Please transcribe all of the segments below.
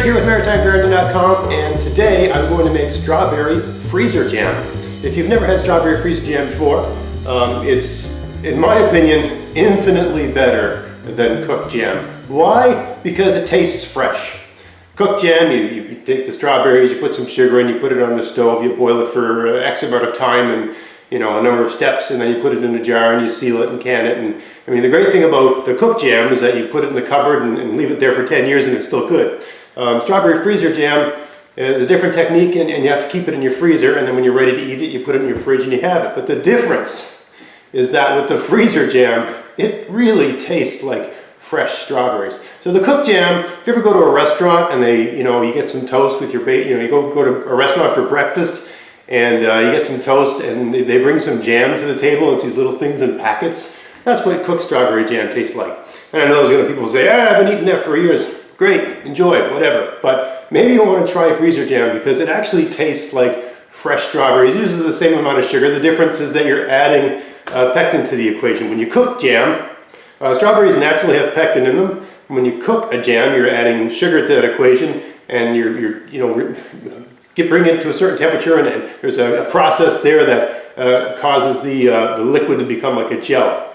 Gary here with MaritimeGardening.com, and today I'm going to make strawberry freezer jam. If you've never had strawberry freezer jam before, it's, in my opinion, infinitely better than cooked jam. Why? Because it tastes fresh. Cooked jam, you take the strawberries, you put some sugar in, you put it on the stove, you boil it for X amount of time and a number of steps, and then you put it in a jar and you seal it and can it. And I mean, the great thing about the cooked jam is that you put it in the cupboard and leave it there for 10 years and it's still good. Strawberry freezer jam is a different technique, and you have to keep it in your freezer, and then when you're ready to eat it, you put it in your fridge and you have it. But the difference is that with the freezer jam, it really tastes like fresh strawberries. So the cooked jam, if you ever go to a restaurant and you get some toast with your bait, you go to a restaurant for breakfast and you get some toast and they bring some jam to the table, and it's these little things in packets. That's what cooked strawberry jam tastes like. And I know there's going to be people who say, I've been eating that for years. Great, enjoy, whatever. But maybe you want to try freezer jam because it actually tastes like fresh strawberries. It uses the same amount of sugar. The difference is that you're adding pectin to the equation. When you cook jam, strawberries naturally have pectin in them. When you cook a jam, you're adding sugar to that equation, and bring it to a certain temperature, and there's a process there that causes the liquid to become like a gel,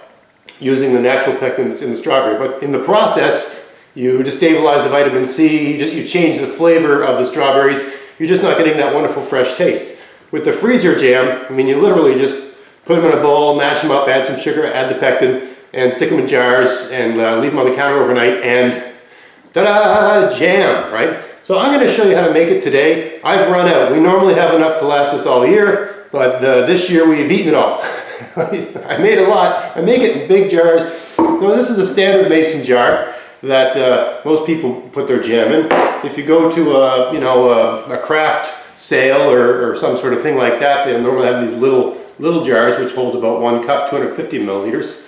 using the natural pectin that's in the strawberry. But in the process, you destabilize the vitamin C, you change the flavor of the strawberries, you're just not getting that wonderful fresh taste. With the freezer jam, I mean, you literally just put them in a bowl, mash them up, add some sugar, add the pectin, and stick them in jars and leave them on the counter overnight, and ta-da, jam, right? So I'm going to show you how to make it today. I've run out. We normally have enough to last us all year, but this year we've eaten it all. I made a lot. I make it in big jars. Now, this is a standard mason jar that most people put their jam in. If you go to a craft sale or some sort of thing like that, they normally have these little jars which hold about 1 cup, 250 milliliters.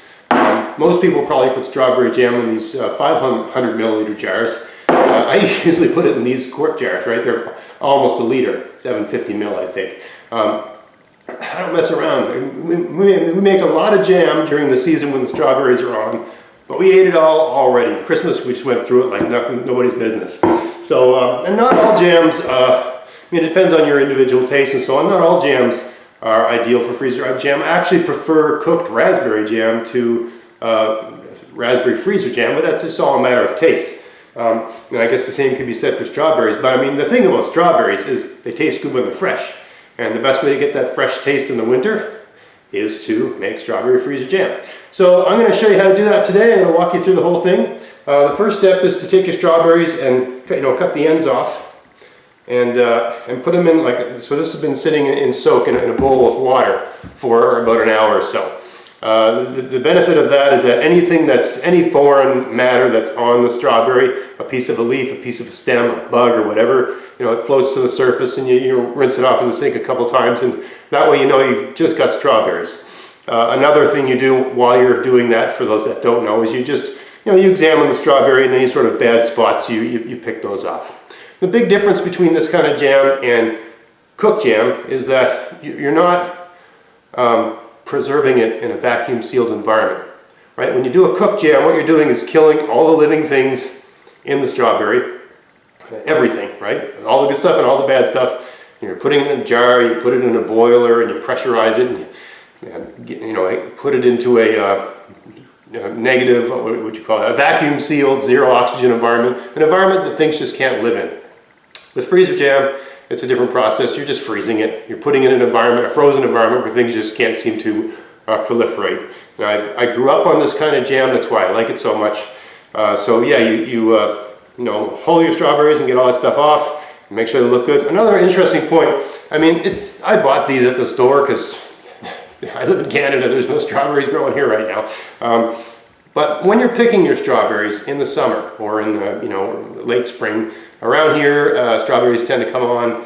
Most people probably put strawberry jam in these 500 milliliter jars. I usually put it in these quart jars, right? They're almost a liter, 750 mil, I think. I don't mess around. We make a lot of jam during the season when the strawberries are on, but we ate it all already. Christmas, we just went through it like nothing, nobody's business. So, and not all jams, I mean, it depends on your individual taste and so on. Not all jams are ideal for freezer jam. I actually prefer cooked raspberry jam to raspberry freezer jam, but that's just all a matter of taste. And I guess the same can be said for strawberries, but I mean, the thing about strawberries is they taste good when they're fresh. And the best way to get that fresh taste in the winter is to make strawberry freezer jam. So I'm going to show you how to do that today. I'm going to walk you through the whole thing. The first step is to take your strawberries and cut the ends off and put them in so this has been sitting in soak in a bowl of water for about an hour or so. The benefit of that is that any foreign matter that's on the strawberry, a piece of a leaf, a piece of a stem, a bug or whatever, it floats to the surface, and you rinse it off in the sink a couple times, and that way you've just got strawberries. Another thing you do while you're doing that, for those that don't know, is you just you examine the strawberry, and any sort of bad spots you pick those off. The big difference between this kind of jam and cooked jam is that you're not preserving it in a vacuum sealed environment, right? When you do a cooked jam, what you're doing is killing all the living things in the strawberry, everything, right? All the good stuff and all the bad stuff. You're putting it in a jar, you put it in a boiler, and you pressurize it, and put it into a negative, what would you call it, a vacuum sealed, zero oxygen environment, an environment that things just can't live in. With freezer jam, it's a different process. You're just freezing it. You're putting it in an environment, a frozen environment, where things just can't seem to proliferate. Now, I grew up on this kind of jam. That's why I like it so much. So yeah, you hull your strawberries and get all that stuff off. And make sure they look good. Another interesting point. I mean, I bought these at the store because I live in Canada. There's no strawberries growing here right now. But when you're picking your strawberries in the summer or in the late spring, around here, strawberries tend to come on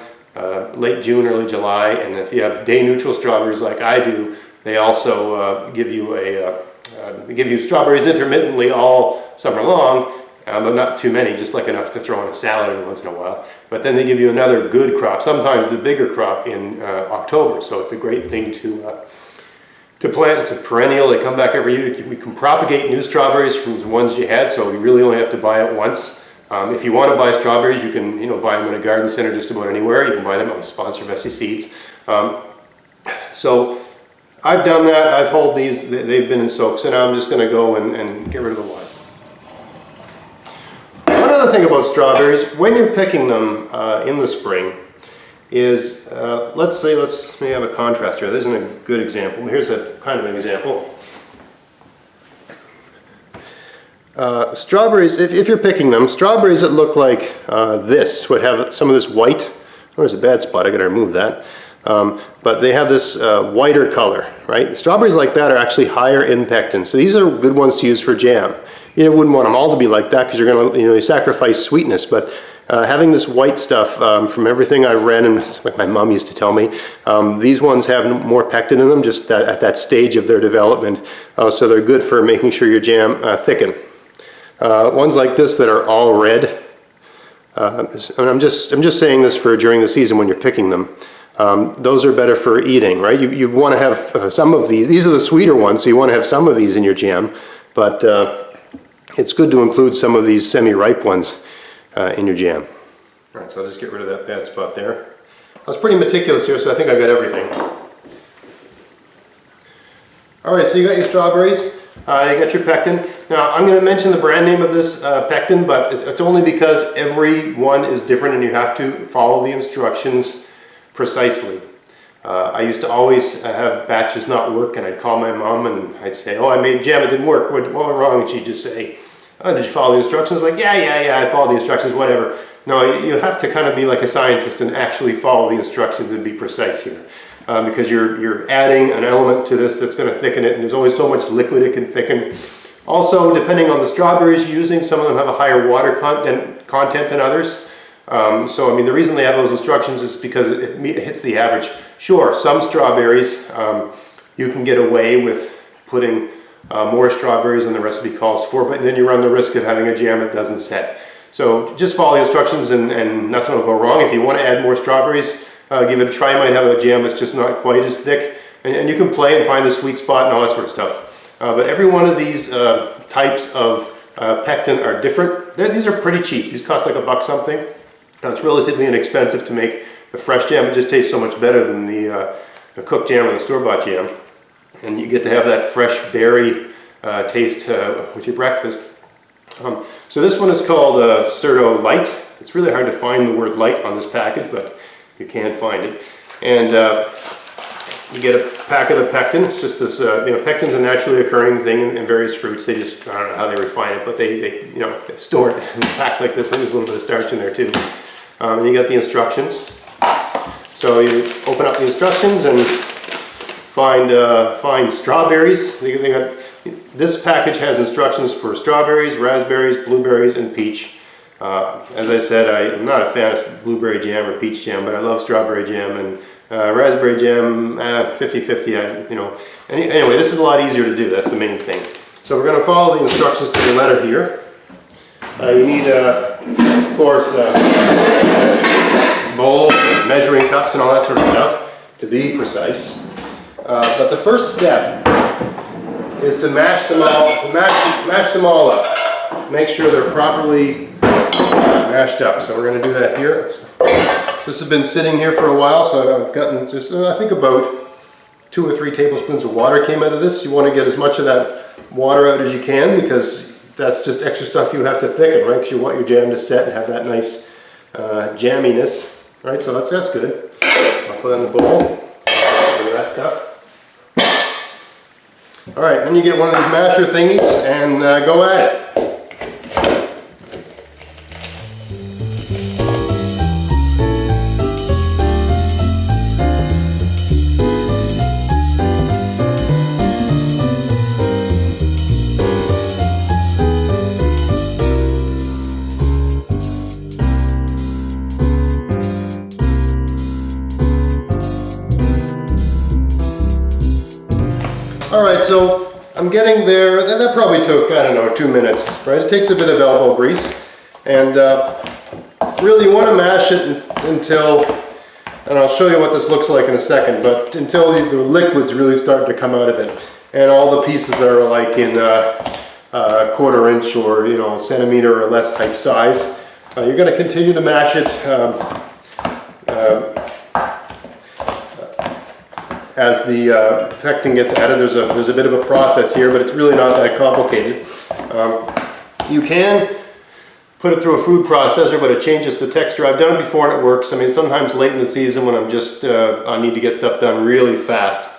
late June, early July, and if you have day-neutral strawberries like I do, they also give you strawberries intermittently all summer long, but not too many, just like enough to throw in a salad every once in a while. But then they give you another good crop, sometimes the bigger crop in October, so it's a great thing to plant. It's a perennial. They come back every year. You can propagate new strawberries from the ones you had, so you really only have to buy it once. If you want to buy strawberries, you can buy them in a garden center just about anywhere. You can buy them. I'm a sponsor of SC Seeds. So I've done that. I've hauled these. They've been in soak. So now I'm just going to go and get rid of the water. One other thing about strawberries, when you're picking them in the spring, is let's may have a contrast here. This isn't a good example. Here's a kind of an example. Strawberries, if you're picking them, strawberries that look like this would have some of this white. Oh, there's a bad spot, I gotta remove that. But they have this whiter color, right? Strawberries like that are actually higher in pectin. So these are good ones to use for jam. You wouldn't want them all to be like that because you're gonna, you sacrifice sweetness. But having this white stuff, from everything I've read, and it's like my mom used to tell me, these ones have more pectin in them just at that stage of their development. So they're good for making sure your jam thicken. Ones like this that are all red, and I'm just saying this for during the season when you're picking them. Those are better for eating, right? You want to have some of these. These are the sweeter ones, so you want to have some of these in your jam. But it's good to include some of these semi-ripe ones in your jam. All right, so I'll just get rid of that bad spot there. I was pretty meticulous here, so I think I got everything. All right, so you got your strawberries. You got your pectin. Now, I'm going to mention the brand name of this pectin, but it's only because every one is different and you have to follow the instructions precisely. I used to always have batches not work, and I'd call my mom and I'd say, oh, I made jam, it didn't work. What went wrong? And she'd just say, oh, did you follow the instructions? I'm like, yeah, I followed the instructions, whatever. No, you have to kind of be like a scientist and actually follow the instructions and be precise here. Because you're adding an element to this that's going to thicken it, and there's only so much liquid it can thicken. Also, depending on the strawberries you're using, some of them have a higher water content than others. So, I mean, the reason they have those instructions is because it hits the average. Sure, some strawberries, you can get away with putting more strawberries than the recipe calls for, but then you run the risk of having a jam that doesn't set. So just follow the instructions and nothing will go wrong. If you want to add more strawberries, give it a try. You might have a jam that's just not quite as thick, and you can play and find the sweet spot and all that sort of stuff. But every one of these types of pectin are different. These are pretty cheap. These cost like $1 something. It's relatively inexpensive to make the fresh jam. It just tastes so much better than the cooked jam or the store-bought jam. And you get to have that fresh berry taste with your breakfast. So this one is called Certo Light. It's really hard to find the word light on this package, but you can find it. And you get a pack of the pectin. It's just this, pectin's a naturally occurring thing in various fruits. They just, I don't know how they refine it, but they store it in packs like this one. There's a little bit of starch in there too. And you got the instructions. So you open up the instructions and find strawberries. This package has instructions for strawberries, raspberries, blueberries, and peach. As I said, I'm not a fan of blueberry jam or peach jam, but I love strawberry jam, and raspberry jam, 50-50. Anyway, this is a lot easier to do. That's the main thing. So we're going to follow the instructions to the letter here. You need, of course, bowl, measuring cups, and all that sort of stuff to be precise. But the first step is to mash them all up. Make sure they're properly mashed up. So we're going to do that here. This has been sitting here for a while, so I've gotten just, I think about 2 or 3 tablespoons of water came out of this. You want to get as much of that water out as you can, because that's just extra stuff you have to thicken, right? Because you want your jam to set and have that nice jamminess, right? So that's good. I'll put it in the bowl. Look at that stuff. All right, then you get one of these masher thingies and go at it. Alright, so I'm getting there. That probably took, I don't know, 2 minutes, right? It takes a bit of elbow grease. And really you want to mash it until, and I'll show you what this looks like in a second, but until the liquid's really starting to come out of it. And all the pieces are like in 1/4 inch or, centimeter or less type size. You're going to continue to mash it as the pectin gets added. There's a bit of a process here, but it's really not that complicated. You can put it through a food processor, but it changes the texture. I've done it before and it works. I mean, sometimes late in the season when I'm just, I need to get stuff done really fast.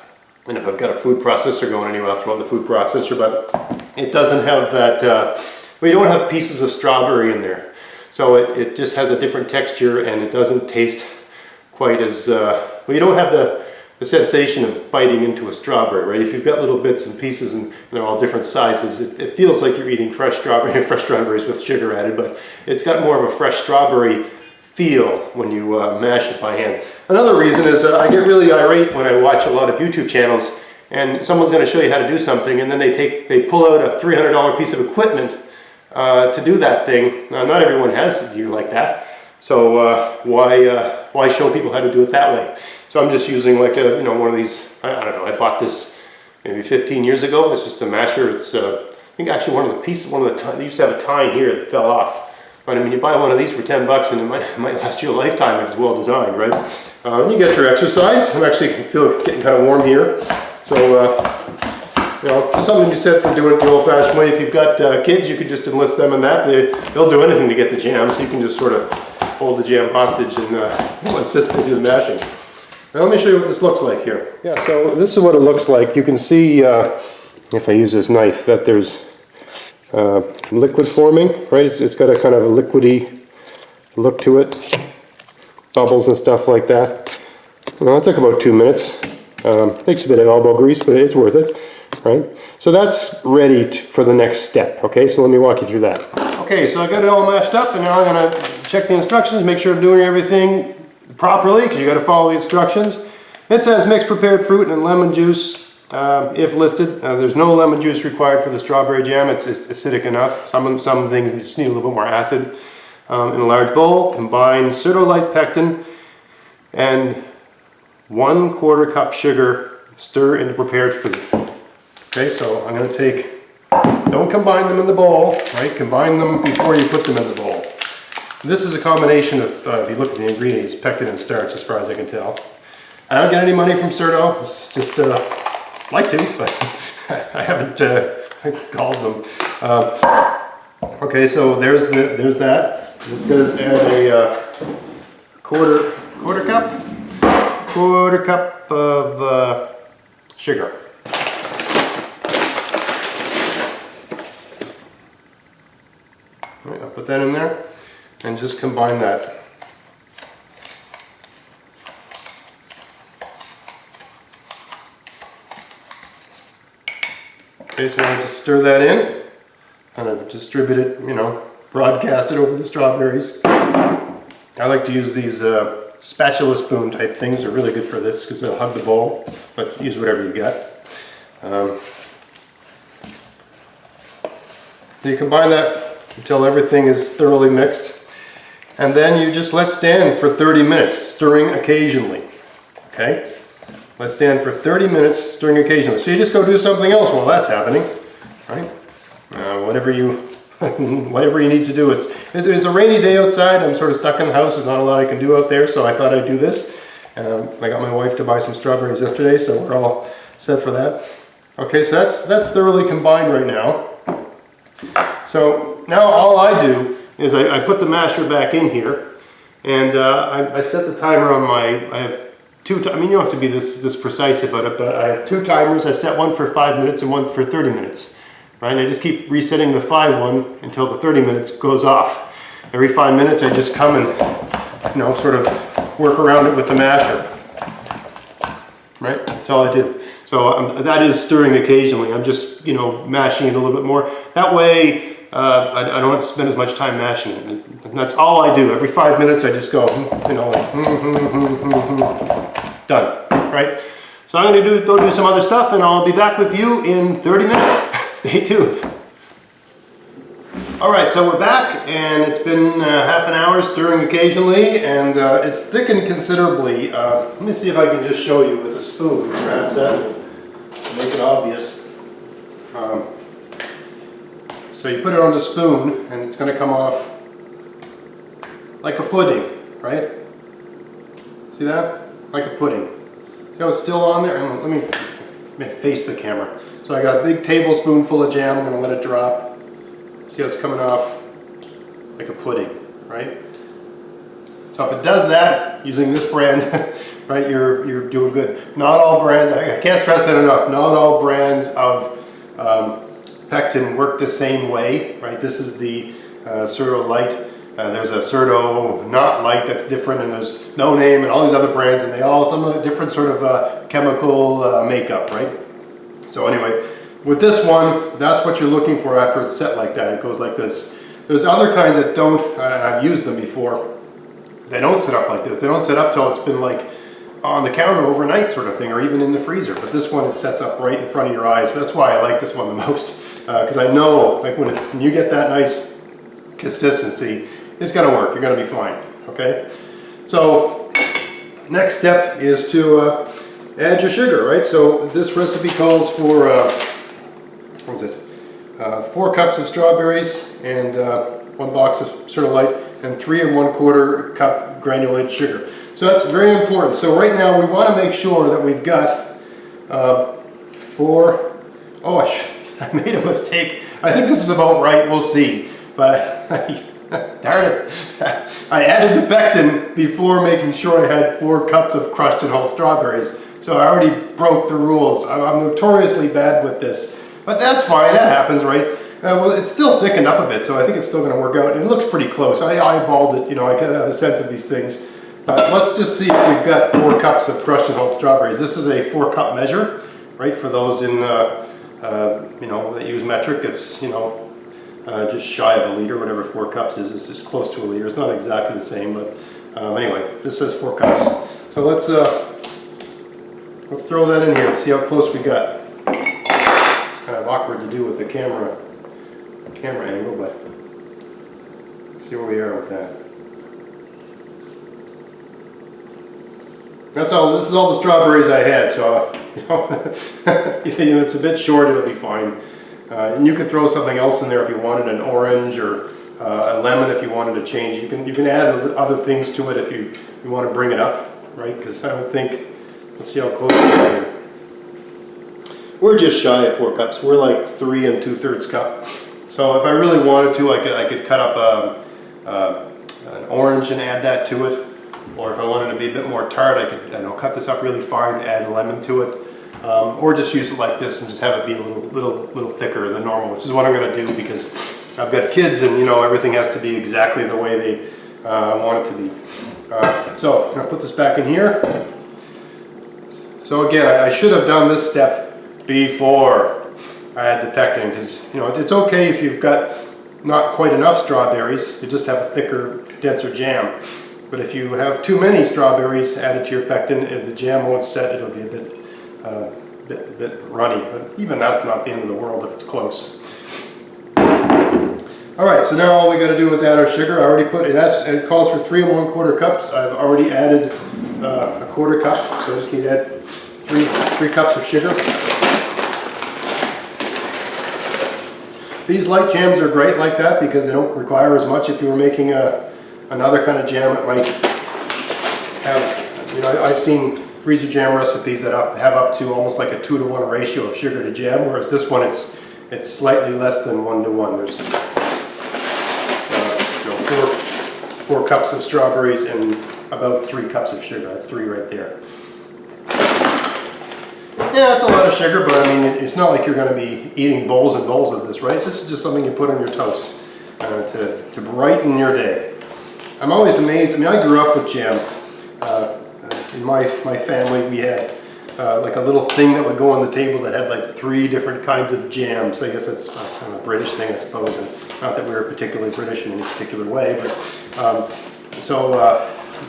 And if I've got a food processor going anyway, I'll throw it in the food processor, but it doesn't have that, well, you don't have pieces of strawberry in there. So it just has a different texture and it doesn't taste quite as, well, you don't have the sensation of biting into a strawberry, right? If you've got little bits and pieces and they're all different sizes, it feels like you're eating fresh strawberries with sugar added, but it's got more of a fresh strawberry feel when you mash it by hand. Another reason is I get really irate when I watch a lot of YouTube channels and someone's going to show you how to do something and then they pull out a $300 piece of equipment to do that thing. Not everyone has gear like that, so why show people how to do it that way? So I'm just using like a, one of these, I don't know, I bought this maybe 15 years ago. It's just a masher. It's, I think actually one of the pieces, they used to have a tine here that fell off. But I mean, you buy one of these for 10 bucks and it might last you a lifetime if it's well designed, right? And you get your exercise. I'm actually getting kind of warm here. So, there's something to be said for doing it the old-fashioned way. If you've got kids, you could just enlist them in that. They'll do anything to get the jam, so you can just sort of hold the jam hostage and insist they do the mashing. Now let me show you what this looks like here. Yeah, so this is what it looks like. You can see, if I use this knife, that there's liquid forming, right? It's got a kind of a liquidy look to it. Bubbles and stuff like that. Well, it took about 2 minutes. Takes a bit of elbow grease, but it's worth it, right? So that's ready for the next step, okay? So let me walk you through that. Okay, so I got it all mashed up, and now I'm gonna check the instructions, make sure I'm doing everything properly, because you got to follow the instructions. It says mix prepared fruit and lemon juice if listed. There's no lemon juice required for the strawberry jam. It's acidic enough. Some things just need a little bit more acid. In a large bowl, combine pseudo-light pectin and 1/4 cup sugar. Stir into prepared food. Okay, so I'm going to take, don't combine them in the bowl, right? Combine them before you put them in the bowl. This is a combination of, if you look at the ingredients, pectin and starch as far as I can tell. I don't get any money from Certo. It's just, like to, but I haven't called them. Okay, so there's that. It says add a quarter cup of sugar. All right, I'll put that in there. And just combine that. Okay, so I just stir that in, kind of distribute it, broadcast it over the strawberries. I like to use these spatula spoon type things. They're really good for this because they'll hug the bowl, but use whatever you got. You combine that until everything is thoroughly mixed. And then you just let stand for 30 minutes, stirring occasionally, okay? Let stand for 30 minutes, stirring occasionally. So you just go do something else while that's happening, right? Whatever you need to do. It's a rainy day outside. I'm sort of stuck in the house. There's not a lot I can do out there, so I thought I'd do this. I got my wife to buy some strawberries yesterday, so we're all set for that. Okay, so that's thoroughly combined right now. So now all I do is I put the masher back in here, and I set the timer on I have two, you don't have to be this precise about it, but I have 2 timers. I set one for 5 minutes and one for 30 minutes, right? And I just keep resetting the 5 one until the 30 minutes goes off. Every 5 minutes I just come and, sort of work around it with the masher, right? That's all I do. So that is stirring occasionally. I'm just, mashing it a little bit more. That way, I don't have to spend as much time mashing it. And that's all I do. Every 5 minutes I just go, done, right? So I'm going to go do some other stuff and I'll be back with you in 30 minutes. Stay tuned. All right, so we're back and it's been half an hour, stirring occasionally, and it's thickened considerably. Let me see if I can just show you with a spoon. Perhaps that will make it obvious. So you put it on the spoon and it's going to come off like a pudding, right? See that? Like a pudding. See how it's still on there? Let me face the camera. So I got a big tablespoonful of jam. I'm going to let it drop. See how it's coming off? Like a pudding, right? So if it does that using this brand, right, you're doing good. Not all brands, I can't stress that enough, not all brands of pectin work the same way, right? This is the Certo Light. There's a Certo Not Light that's different, and there's No Name and all these other brands, and they all some of a different sort of chemical makeup, right? So anyway, with this one, that's what you're looking for after it's set like that. It goes like this. There's other kinds that don't, I've used them before. They don't set up like this. They don't set up till it's been like on the counter overnight sort of thing, or even in the freezer. But this one, it sets up right in front of your eyes. That's why I like this one the most, because I know like when you get that nice consistency, it's gonna work. You're gonna be fine. Okay. So next step is to add your sugar, right? So this recipe calls for what is it? 4 cups of strawberries and 1 box of Certo Light and 3 1/4 cup granulated sugar. So that's very important. So right now we want to make sure that we've got 4. Oh, I made a mistake. I think this is about right. We'll see. But darn it, I added the pectin before making sure I had 4 cups of crushed and whole strawberries. So I already broke the rules. I'm notoriously bad with this. But that's fine, that happens, right? Well, it's still thickened up a bit, so I think it's still going to work out. It looks pretty close. I eyeballed it, you know, I kind of have a sense of these things. Let's just see if we've got 4 cups of crushed and whole strawberries. This is a 4-cup measure, right? For those in, you know, that use metric, it's, you know, just shy of a liter, whatever 4 cups is. It's just close to a liter. It's not exactly the same, but anyway, this says 4 cups. So let's throw that in here and see how close we got. Kind of awkward to do with the camera angle, but see where we are with that. That's all. This is all the strawberries I had, so you know, if it's a bit short, it'll be fine. And you could throw something else in there if you wanted, an orange or a lemon if you wanted to change. You can add other things to it if you want to bring it up, right? Because I don't think. Let's see how close we are here. We're just shy of 4 cups. We're like 3 2/3 cup. So if I really wanted to, I could cut up an orange and add that to it. Or if I wanted to be a bit more tart, I could cut this up really fine, add a lemon to it. Or just use it like this and just have it be a little thicker than normal, which is what I'm going to do because I've got kids and you know everything has to be exactly the way they want it to be. So I'm going to put this back in here. So again, I should have done this step before I add the pectin, because you know it's okay if you've got not quite enough strawberries, you just have a thicker, denser jam. But if you have too many strawberries added to your pectin, if the jam won't set, it'll be a bit runny. But even that's not the end of the world if it's close. All right, so now all we got to do is add our sugar. I already put it. It calls for 3 1/4 cups. I've already added a 1/4 cup, so I just need to add 3 cups of sugar. These light jams are great like that because they don't require as much. If you were making another kind of jam, it might have, you know, I've seen freezer jam recipes that have up to almost like a 2-to-1 ratio of sugar to jam, whereas this one it's slightly less than 1-to-1. There's 4 cups of strawberries and about 3 cups of sugar. That's 3 right there. Yeah, that's a lot of sugar, but I mean, it's not like you're going to be eating bowls and bowls of this, right? This is just something you put on your toast to brighten your day. I'm always amazed. I mean, I grew up with jam. In my family, we had like a little thing that would go on the table that had like 3 different kinds of jams. I guess that's kind of a British thing, I suppose. And not that we were particularly British in any particular way, but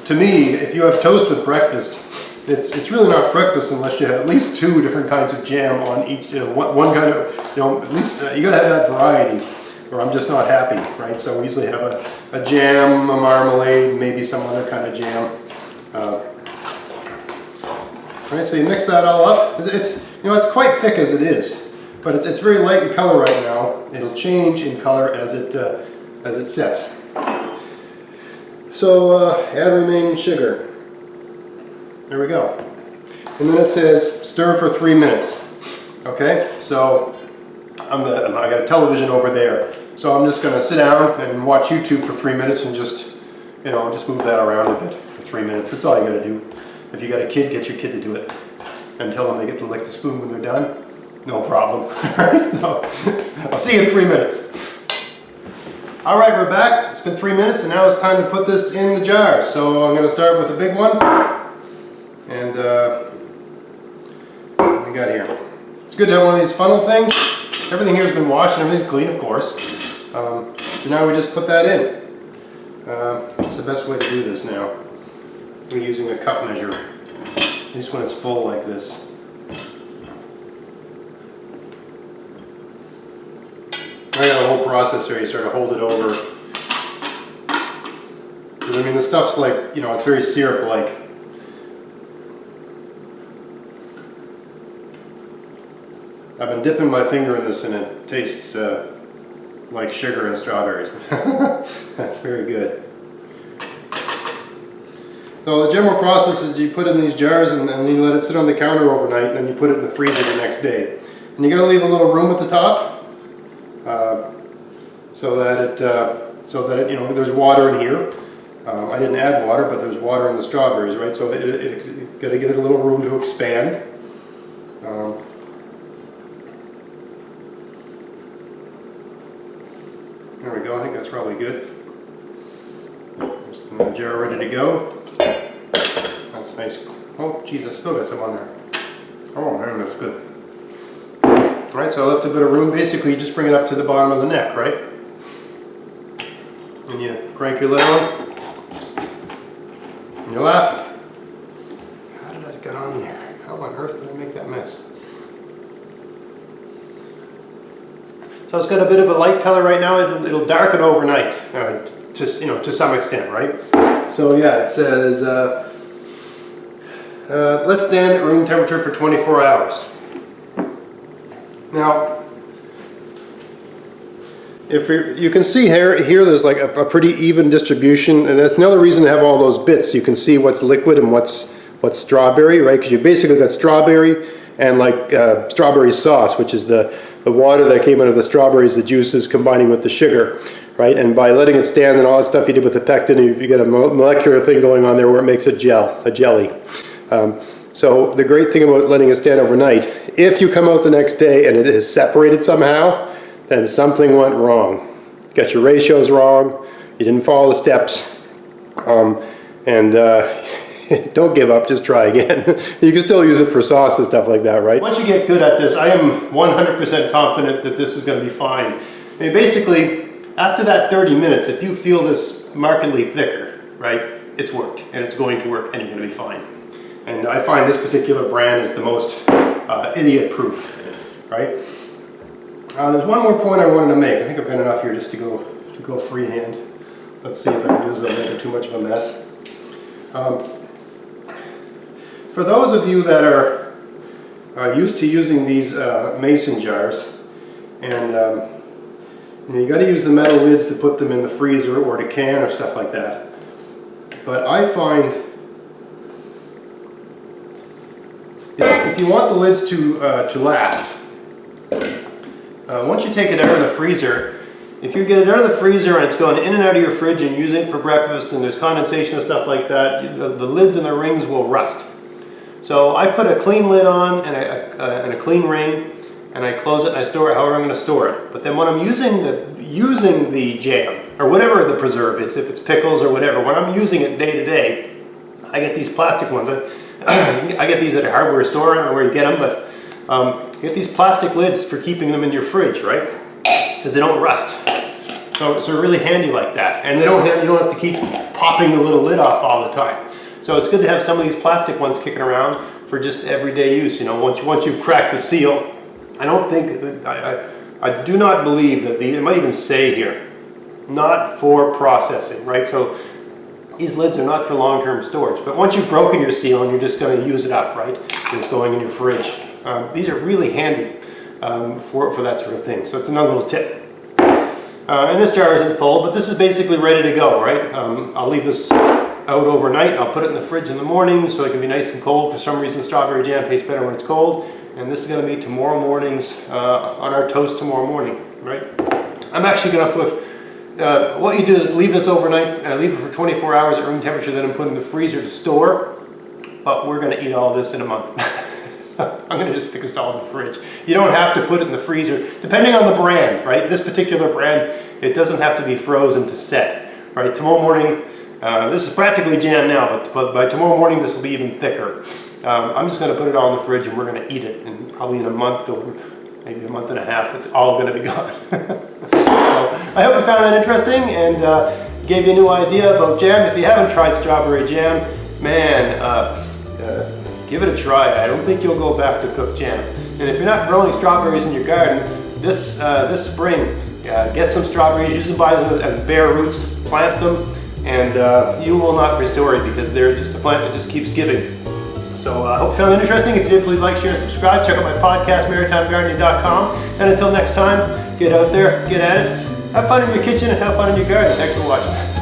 to me, if you have toast with breakfast, it's really not breakfast unless you have at least 2 different kinds of jam on each. You know, one kind of, you know, at least you got to have that variety, or I'm just not happy, right? So we usually have a jam, a marmalade, maybe some other kind of jam. All right, so you mix that all up. It's it's quite thick as it is, but it's very light in color right now. It'll change in color as it sets. So add remaining sugar. There we go. And then it says stir for 3 minutes. Okay, so I got a television over there. So I'm just going to sit down and watch YouTube for 3 minutes and just, you know, just move that around a bit for 3 minutes. That's all you got to do. If you got a kid, get your kid to do it. And tell them they get to lick the spoon when they're done. No problem. So, I'll see you in 3 minutes. All right, we're back. It's been 3 minutes, and now it's time to put this in the jar. So I'm going to start with the big one. And what we got here? It's good to have one of these funnel things. Everything here has been washed and everything's clean, of course. So now we just put that in. It's the best way to do this now. We're using a cup measure. At least when it's full like this. I got a whole process here. You sort of hold it over. Because I mean, the stuff's like, you know, it's very syrup-like. I've been dipping my finger in this and it tastes like sugar and strawberries. That's very good. So the general process is you put it in these jars and you let it sit on the counter overnight, and then you put it in the freezer the next day. And you got to leave a little room at the top so that it, you know, there's water in here. I didn't add water, but there's water in the strawberries, right? So it got to get a little room to expand. There we go. I think that's probably good. Just in the jar ready to go. That's nice. Oh, geez, I still got some on there. Oh, man, that's good. Alright, so I left a bit of room. Basically, you just bring it up to the bottom of the neck, right? And you crank your lid on. And you're laughing. How did that get on there? How on earth did I make that mess? So it's got a bit of a light color right now. It'll darken overnight, to some extent, right? So yeah, it says let stand at room temperature for 24 hours. Now, if you can see here there's like a pretty even distribution, and that's another reason to have all those bits. You can see what's liquid and what's strawberry, right? Because you basically got strawberry and like strawberry sauce, which is the water that came out of the strawberries, the juices combining with the sugar, right? And by letting it stand and all the stuff you did with the pectin, you get a molecular thing going on there where it makes a jelly. So the great thing about letting it stand overnight, if you come out the next day and it is separated somehow, then something went wrong. You got your ratios wrong, you didn't follow the steps, and don't give up, just try again. You can still use it for sauce and stuff like that, right? Once you get good at this, I am 100% confident that this is going to be fine. I mean, basically, after that 30 minutes, if you feel this markedly thicker, right, it's worked, and it's going to work, and you're going to be fine. And I find this particular brand is the most idiot-proof, right? There's one more point I wanted to make. I think I've got enough here just to go freehand. Let's see if I can do this without making too much of a mess. For those of you that are used to using these mason jars, and you got to use the metal lids to put them in the freezer or to can or stuff like that. But I find if you want the lids to last, once you take it out of the freezer, if you get it out of the freezer and it's going in and out of your fridge and using it for breakfast and there's condensation and stuff like that, the lids and the rings will rust. So I put a clean lid on and a clean ring, and I close it and I store it however I'm going to store it. But then when I'm using the jam, or whatever the preserve is, if it's pickles or whatever, when I'm using it day to day, I get these plastic ones. I get these at a hardware store. I don't know where you get them, but you get these plastic lids for keeping them in your fridge, right? Because they don't rust. So they're really handy like that, and you don't have to keep popping the little lid off all the time. So it's good to have some of these plastic ones kicking around for just everyday use. You know, once you've cracked the seal, I do not believe that it might even say here, not for processing, right? So these lids are not for long-term storage. But once you've broken your seal and you're just going to use it up, right? And it's going in your fridge. These are really handy for that sort of thing. So it's another little tip. And this jar isn't full, but this is basically ready to go, right? I'll leave this out overnight. I'll put it in the fridge in the morning so it can be nice and cold. For some reason, strawberry jam tastes better when it's cold. And this is going to be tomorrow morning's, on our toast tomorrow morning, right? I'm actually going to put, what you do is leave this overnight, leave it for 24 hours at room temperature, then put it in the freezer to store. But we're going to eat all this in a month. I'm going to just stick this all in the fridge. You don't have to put it in the freezer, depending on the brand, right? This particular brand, it doesn't have to be frozen to set, right? Tomorrow morning, this is practically jam now, but by tomorrow morning, this will be even thicker. I'm just going to put it all in the fridge and we're going to eat it. And probably in a month or maybe a month and a half, it's all going to be gone. So I hope you found that interesting and gave you a new idea about jam. If you haven't tried strawberry jam, man, give it a try. I don't think you'll go back to cooked jam. And if you're not growing strawberries in your garden, this spring, get some strawberries, usually buy them as bare roots, plant them, and you will not be sorry because they're just a plant that just keeps giving. So I hope you found it interesting. If you did, please like, share, subscribe. Check out my podcast, maritimegardening.com. And until next time, get out there, get at it. Have fun in your kitchen and have fun in your garden. Thanks for watching.